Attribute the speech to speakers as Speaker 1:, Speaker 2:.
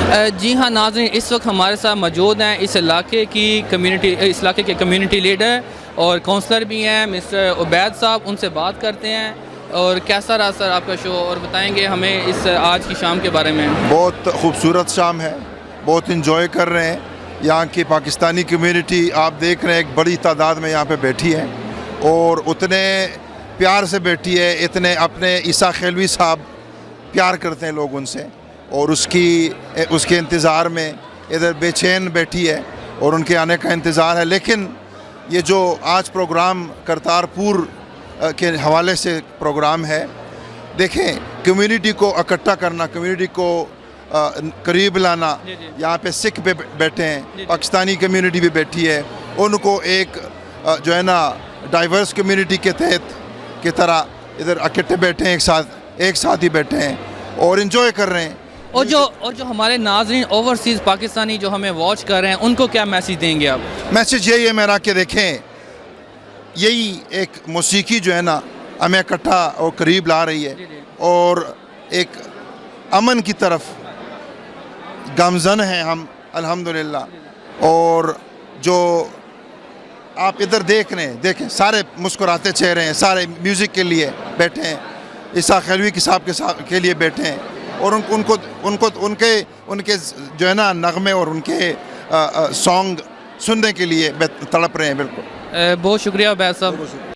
Speaker 1: जी हाँ नाज़रीन, इस वक्त हमारे साथ मौजूद हैं इस इलाके के कम्युनिटी लीडर और काउंसलर भी हैं मिस्टर उबैद साहब। उनसे बात करते हैं और कैसा रहा सर आपका शो, और बताएंगे हमें इस आज की शाम के बारे में।
Speaker 2: बहुत खूबसूरत शाम है, बहुत इंजॉय कर रहे हैं। यहाँ की पाकिस्तानी कम्युनिटी आप देख रहे हैं, एक बड़ी तादाद में यहाँ पे बैठी है और उतने प्यार से बैठी है, इतने अपने ईसा खेलवी साहब प्यार करते हैं लोग उनसे, और उसके इंतज़ार में इधर बेचैन बैठी है और उनके आने का इंतज़ार है। लेकिन ये जो आज प्रोग्राम करतारपुर के हवाले से प्रोग्राम है, देखें कम्युनिटी को इकट्ठा करना, कम्युनिटी को करीब लाना। यहाँ पे सिख पे बैठे हैं, पाकिस्तानी कम्युनिटी भी बैठी है, उनको एक जो है ना डाइवर्स कम्युनिटी के तहत की तरह इधर इकट्ठे बैठे हैं, एक साथ ही बैठे हैं और इन्जॉय कर रहे हैं।
Speaker 1: और जो हमारे नाज़रीन ओवरसीज़ पाकिस्तानी जो हमें वॉच कर रहे हैं, उनको क्या मैसेज देंगे आप?
Speaker 2: मैसेज यही है मेरा कि देखें, यही एक मौसीकी जो है ना हमें इकट्ठा और करीब ला रही है और एक अमन की तरफ गामज़न हैं हम अल्हम्दुलिल्लाह। और जो आप इधर देख रहे हैं, देखें सारे मुस्कुराते चेहरे हैं, सारे म्यूज़िक के लिए बैठे हैं, ईसा खेलवी के साहब के लिए बैठे हैं और उनके जो है ना नगमे और उनके सॉन्ग सुनने के लिए तड़प रहे हैं। बिल्कुल,
Speaker 1: बहुत शुक्रिया उबैद साहब।